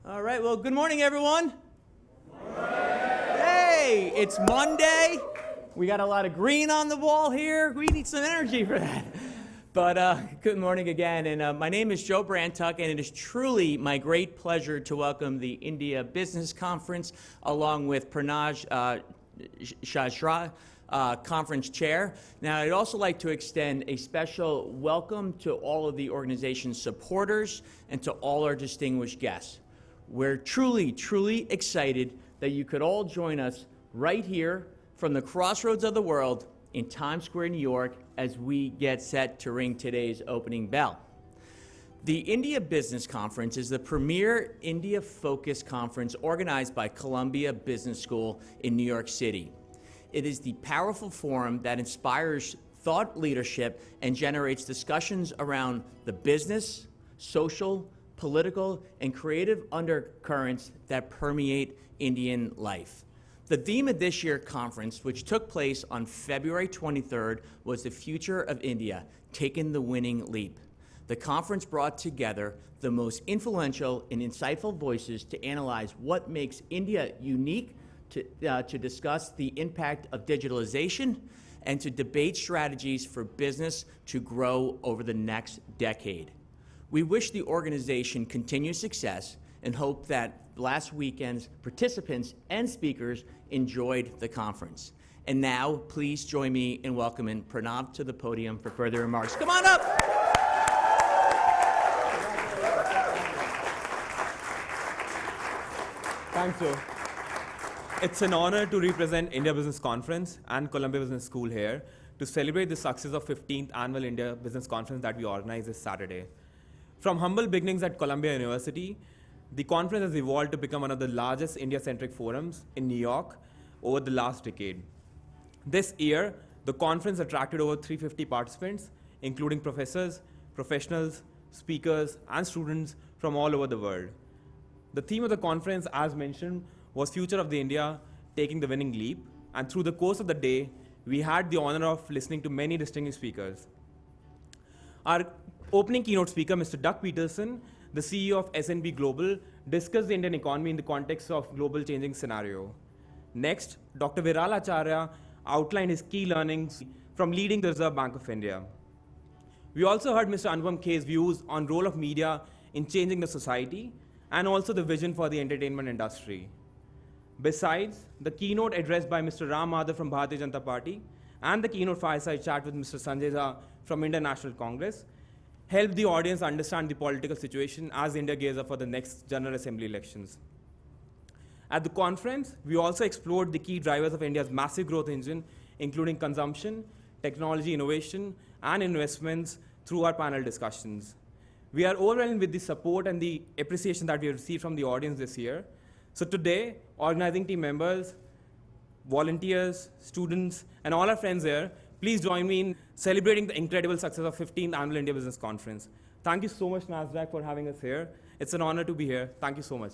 All right, well, good morning, everyone. Hey, it's Monday. We got a lot of green on the wall here. We need some energy for that. But good morning again, and my name is Joe Brantuck, and it is truly my great pleasure to welcome the India Business Conference along with Pranaj Shashra, Conference Chair. Now, I'd also like to extend a special welcome to all of the organization's supporters and to all our distinguished guests. We're truly excited that you could all join us right here from the crossroads of the world in Times Square, New York, as we get set to ring today's opening bell. The India Business Conference is the premier India-focused conference organized by Columbia Business School in New York City. It is the powerful forum that inspires thought leadership and generates discussions around the business, social, political, and creative undercurrents that permeate Indian life. The theme of this year's conference, which took place on February 23rd, was the future of India, taking the winning leap. The conference brought together the most influential and insightful voices to analyze what makes India unique, to discuss the impact of digitalization, and to debate strategies for business to grow over the next decade. We wish the organization continued success and hope that last weekend's participants and speakers enjoyed the conference. And now, please join me in welcoming Pranav to the podium for further remarks. Come on up! Thanks, Joe. It's an honor to represent India Business Conference and Columbia Business School here to celebrate the success of 15th Annual India Business Conference that we organize this Saturday. From humble beginnings at Columbia University, the conference has evolved to become one of the largest India-centric forums in New York over the last decade. This year, the conference attracted over 350 participants, including professors, professionals, speakers, and students from all over the world. The theme of the conference, as mentioned, was Future of the India, taking the winning leap, and through the course of the day, we had the honor of listening to many distinguished speakers. Our opening keynote speaker, Mr. Doug Peterson, the CEO of S&P Global, discussed the Indian economy in the context of global changing scenario. Next, Dr. Viral Acharya outlined his key learnings from leading the Reserve Bank of India. We also heard Mr. Anupam Khe's views on role of media in changing the society and also the vision for the entertainment industry. Besides, the keynote addressed by Mr. Ram Madhav from Bharatiya Janata Party and the keynote fireside chat with Mr. Sanjay Jha from Indian National Congress helped the audience understand the political situation as India gears up for the next General Assembly elections. At the conference, we also explored the key drivers of India's massive growth engine, including consumption, technology innovation, and investments through our panel discussions. We are overwhelmed with the support and the appreciation that we have received from the audience this year. So today, organizing team members, volunteers, students, and all our friends here, please join me in celebrating the incredible success of 15th Annual India Business Conference. Thank you so much, Nasdaq, for having us here. It's an honor to be here. Thank you so much.